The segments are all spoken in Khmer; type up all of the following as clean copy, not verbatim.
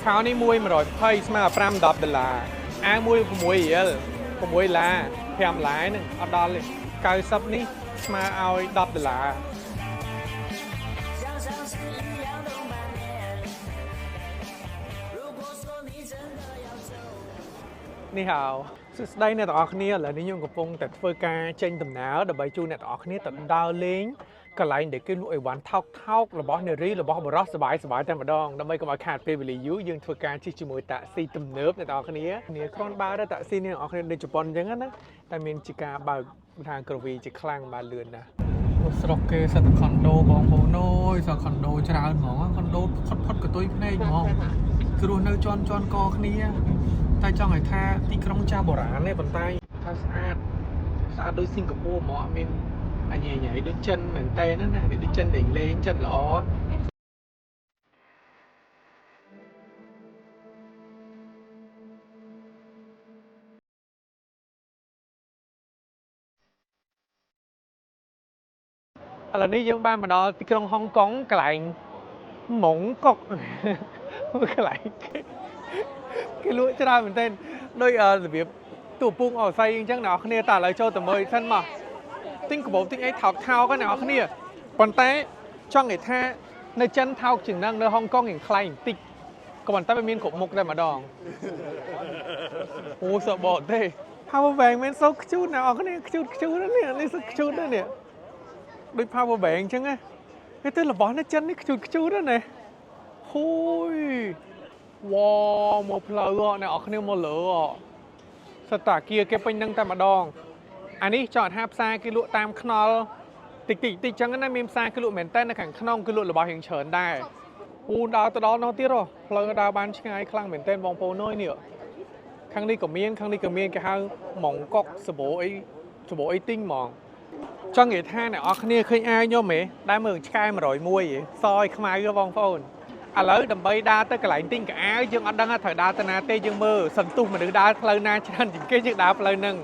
ខោនេះមួយ120ស្មើ$5-10អាវមួយ6រៀល6ឡា5ឡាហ្នឹងអត់ដល់ទេ90នេះស្មើឲ្យ$10នេះហៅសួស្តីអ្នកទាំងអស់គ្នាឥឡូវនេះខ្ញុំកំពុងតែធ្វើការចេញដំណើរដើម្បីជួយអ្នកទាំងអស់គ្នាទៅដើរលេងកន្លែងដែលគេលក់អីវ៉ាន់ថោករបស់នារីរបស់បរិសសបាយតែម្ដងដើម្បីកុំឲ្យខាតពេលវេលាយូរយើងធ្វើការជិះជាមួយតាក់ស៊ីទំនើបអ្នកទាំងអស់គ្នាគ្រាន់បើតាក់ស៊ីនេះអ្នកទាំងអស់គ្នាដូចជប៉ុនអញ្ចឹងណាតែមានជាការបើកທາງក្រវីជាខ្លាំងបាទលឿនណាស់ស្រុកគេសិតតែខុនដូបងប្អូនអើយសិតខុនដូច្រើនហ្មងខុនដូផុតកតុយភ្នែកហ្មងគឺរស់នៅជន់កគ្នាតែចង់ឲ្យថាទីក្រុងចាស់បុរាណទេប៉ុន្តែថាស្អាតដូចសិង្ហបុរីហ្មងអត់មានអញញ៉ៃដូចចិនមែនតើណាដូចចិនលេងចិត្តល្អឥឡូវនេះយើងបានមកដល់ទីក្រុងហុងកុងកន្លែងម៉ុងកុកកន្លែងគេលក់ច្រើនមែនទែនដោយរបៀបទូពងអស័យអញ្ចឹងអ្នកនរគ្នាតើឥឡូវចូលទៅមើលសិនមកទិញកាបូបទិញអីថោកហ្នឹងអ្នកនរគ្នាប៉ុន្តែចង់និយាយថានៅចិនថោកជាងហ្នឹងនៅហុងកុងរៀងថ្លៃបន្តិចក៏ប៉ុន្តែវាមានគ្រប់មុខតែម្ដងអូសបតទេ power bank មានសូខ្ជូតអ្នកនរគ្នាខ្ជូតនេះសូខ្ជូតនេះដូច power bank អញ្ចឹងណាគេទៅរបស់នៅចិននេះខ្ជូតណាហូយវ៉ាមកផ្លូវអ្នកនរគ្នាមកលើសត្វតាគៀគេពេញនឹងតែម្ដងអានេះចង់ថាផ្សារគេលក់តាមខ្នល់តិចអញ្ចឹងណាមានផ្សារគេលក់មែនតើនៅខាងក្នុងគេលក់របស់រៀងច្រើនដែរអូដើរទៅដល់នោះទៀតផ្លូវដើរបានឆ្ងាយខ្លាំងមែនតើបងប្អូនអើយនេះខាងនេះក៏មានគេហៅម៉ុងកុកសបោអីទិញហ្មងចង់និយាយថាអ្នកនរគ្នាឃើញអាវខ្ញុំហ៎ដែលមើលឆ្កែ101សយខ្មៅបងប្អូនឥឡូវដើម្បីដើរទៅកន្លែងទិញកៅអៅយើងអត់ដឹងថាត្រូវដើរទៅណាទេយើងមើលសន្ទុះមនុស្សដើរផ្លូវណាច្រើនជាងគេយើងដើរផ្លូវហ្នឹង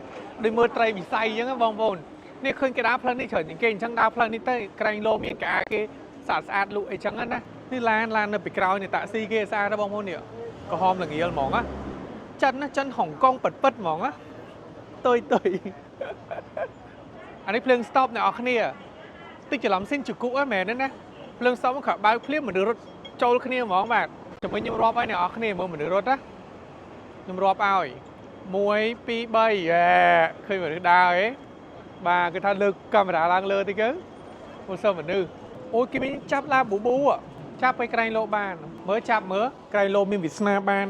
ដូចមើលត្រីវិស័យអញ្ចឹងបងប្អូននេះឃើញគេដើរផ្លូវនេះច្រើនជាងគេអញ្ចឹងដើរផ្លូវនេះទៅក្រែងលោមានកៅអៅគេស្អាតលក់អីចឹងណានេះឡាននៅពីក្រោយនេះតាក់ស៊ីគេស្អាតបងប្អូននេះក្រហមល្ងាលហ្មងណាចិនហុងកុងពិតហ្មងណាតុយអានេះភ្លើង stop អ្នកនរគ្នាតិចច្រឡំស៊ីនជគុហ្នឹងមែនទេណាភ្លើង stop មកបើកភ្លាមមនុស្សរត់ចូលគ្នាហ្មងបាទចាំវិញខ្ញុំរាប់ឲ្យអ្នកនរគ្នាមើលមនុស្សរត់ណាខ្ញុំរាប់ឲ្យ1 2 3ឃើញមនុស្សដើរហ៎បាទគេថាលើកកាមេរ៉ាឡើងលើតិចទៅមើលសើមនុស្សអូយគេមានចាប់ឡាប៊ូចាប់ទៅក្រែងលោបានមើលក្រែងលោមានវាសនាបាន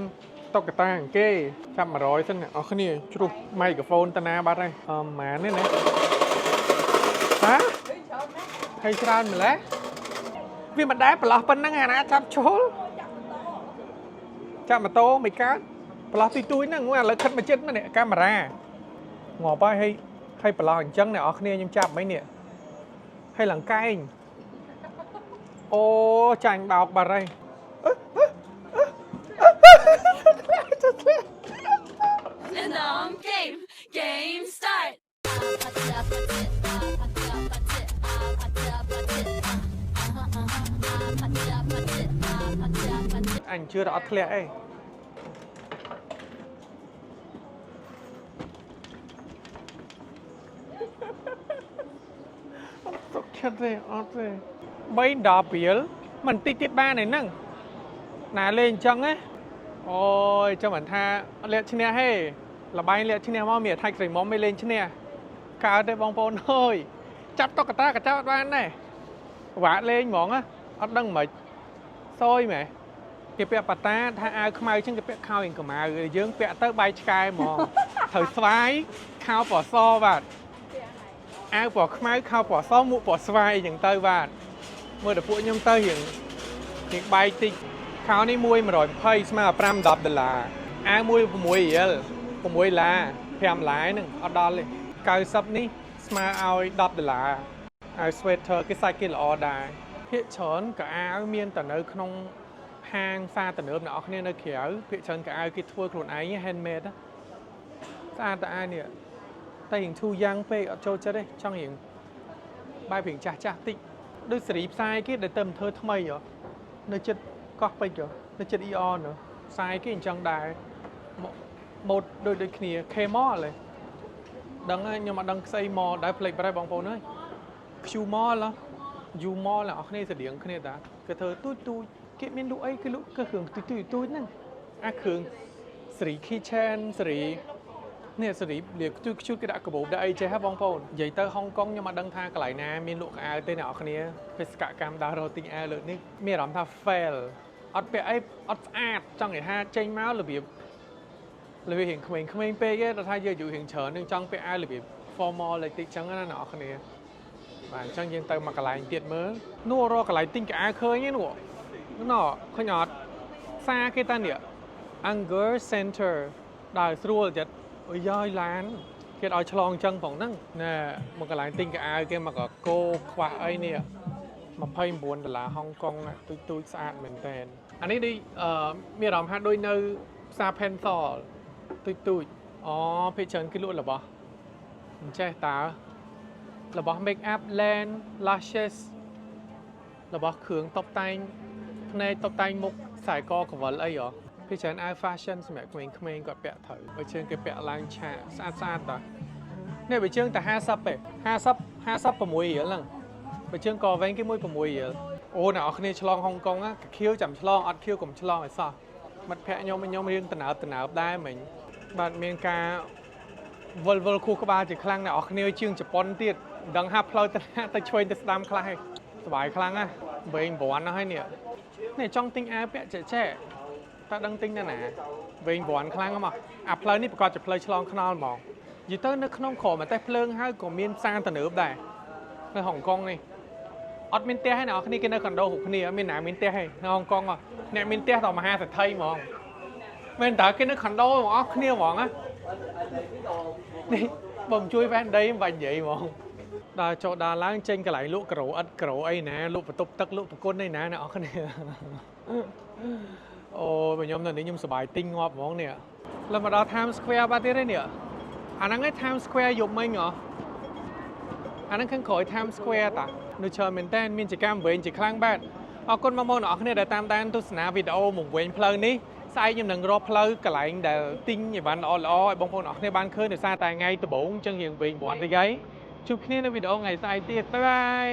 តុកតាគេចាប់100សិនអ្នកនរគ្នាជ្រុះមីក្រូហ្វូនតាណាបាត់ហើយម៉ាននេះណាហាហើយច្រើនម្ល៉េះវាមិនដែរប្រឡោះប៉ុណ្ណឹងអាណាចាប់ឈុលចាប់ម៉ូតូមិនកើតប្រឡោះទួយហ្នឹងឥឡូវខិតមកចិត្តនេះកាមេរ៉ាងាប់ហើយប្រឡោះអញ្ចឹងអ្នកនរគ្នាខ្ញុំចាប់មិននេះហើយឡើងកែងអូចាញ់បោកបាត់ហើយgame start អញជឿថាអត់ធ្លាក់អីទុកចិត្តទេអត់ទេ3-10រៀលមិនតិចទៀតបានឯហ្នឹងណាលេងអញ្ចឹងណាអូយចាំមិនថាលាក់ឈ្នះហេលបែងលាក់ឈ្នះមកមានថាច់ស្រីមុំមិនលេងឈ្នះកើតទេបងប្អូនអើយចាប់តុកតាក៏ចាប់បានដែរវាក់លេងហ្មងណាអត់ដឹងមិនសយមែនគេពាក់ប៉ាតាថាអាវខ្មៅអញ្ចឹងគេពាក់ខោរៀងកម្ៅយើងពាក់ទៅបាយឆ្កែហ្មងត្រូវស្វាយខោពណ៌សបាទអាវពណ៌ខ្មៅខោពណ៌សមួកពណ៌ស្វាយអញ្ចឹងទៅបាទមើលតែពួកខ្ញុំទៅរៀងបាយតិចខោនេះមួយ120ស្មើ$5-10អាវមួយ6រៀល6ឡា5ឡាហ្នឹងអត់ដល់ទេ90នេះស្មើឲ្យ$10អាវ sweater គេសាច់គេល្អដែរភាគច្រើនកៅអៅមានតែនៅក្នុងហាងផ្សារទំនើបអ្នកនរគ្នានៅក្រៅភាគច្រើនកៅអៅគេធ្វើខ្លួនឯង handmade ស្អាតតែអាវនេះតែរៀងធូរយ៉ាងពេកអត់ចូលចិត្តទេចង់រៀងបែបរៀងចាស់តិចដូចសេរីផ្សាយគេដែលទៅធ្វើថ្មីនៅចិត្តកោះពេជ្រនៅចិត្ត ER នោះ sai cái chân đài một đôi kia khe mòเลยđằng nhưng mà đằng xây mò đã plek bei bong pon ơi chu mò làยูมอลอ่ะนี่เสียงคนนี้แต่ก็เธอตุ้ยเก็บเมนูไอ้คือลูกก็คือตุ้ยนั่นอ่ะคือสีขี้เชนสีเนี่ยสีเหลือชุดกระดาษกระบอกได้ใช่ไหมบองปอนใหญ่เตอร์ฮ่องกงยังมาดังทางกลายน้ำมีลูกอาเต้นเอาคนนี้เป็นสกัดกรรมดาวโรติงอาเลยนี่มีรำท่าเฟลอัดไปไอ้อัดอาดจังไอ้ท่าเจงม้าหรือแบบเห็นเขมรเป๊ะแต่ถ้าเยอะอยู่เห็นเฉินนึงจังไปอาหรือแบบฟอร์มอลเลยติดจังนั่นเอาคนนี้bạn chẳng yên tâm mà cái lại tiệt mới nô rồi cái lại tinh cái khơi nhé nụ nó khơi nhọt xa cái ta nè Anger Center đài sưu chật ôi giời lán cái đòi chlong chân phòng nâng nè một cái lại tinh cái kia mà có cô khoa ấy nè mà phây buồn là Hong Kong tôi xa mình tên anh ấy đi miền Nam hát đôi nơi xa pen thọ tôi phê chân cái luôn là bỏ che tá là bỏ make up lens lashes là bỏ khương tóc tay này tóc tay mục xài co của vợ ấy rồiพี่ฉัน I fashion สมัยเขมรก็แปะเถอะไปเชิญก็แปะล้างชาสะอาดต่อเนี่ยไปเชิญแต่50ไป50ประมวยเหรอลังไปเชิญกอแวนกี่มวยประมวยเหรอโอ้น่ะเอาคนนี้ฉลองฮ่องกงอ่ะเคี้ยวจำฉลองอัดเคี้ยวกับฉลองไอ้ซอมันแพะยอมเรียงตะหนาวได้เหมือนบัดเมียนกาvolคู่กับบ้านจะคลั่งน่ะเอาคนนี้เชิญจะปนติดดังฮับเพลย์แต่ช่วยแต่สตามคลายสบายคลั่งอ่ะเบ่งบอนนะให้เนี่ยจ้องติ้งอาแปะแช่ถ้าดังติ้งนั่นน่ะเวงบอนครั้งก็มาเพลย์นี่ประกอบจะเพลย์ฉลองขนมมองยูเตอร์นึกขนมขอมาแต่เพลิงให้ก็มีนสร้างตะเนือบได้ในฮ่องกงนี่อดมินเต้ให้หน่อยคนนี้กินในคอนโดหุบคนนี้มีหนามินเต้ให้ในฮ่องกงอ่ะเนี่ยมินเต้ต่อมา5แต่ไทยมองเป็นแต่กินในคอนโดมองคนนี้มองอ่ะนี่ผมช่วยแฟนได้วันใหญ่มองดาโจดาล้างเจงกระไหลลุกกระโหลอัดกระโหลไอ้นะลุกประตูตักลุกประก้นได้นะเนี่ยคนนี้โอ้ยยมตอนนี้ยมสบายติ้งงอบมองเนี่ยเรามาดอ Times Square บ้านที่ได้เนี่ยอันนั้นไอ้ Times Square ยกไหมเหรออันนั้นข้างขอย Times Square ต่ะนูเชิญเมนเต้นมีจิกรรมเวรจิครั้งบ้านเอาคนมามองออกเนี่ยได้ตามด้านทุสนาวิดีโอหมุ่งเวรเพลิงนี้ใส่ยมหนึ่งรอบเพลิงกระไหลเดี๋ยวติ้งอย่างบ้านอ้อยบางคนออกในบ้านเคยเดี๋ยวซาตายไงตัวบุ๋งจังอย่างเวรบ่อนที่ไงชุบนี้ในวิดีโอไงใส่เตี้ยบ๊ายบาย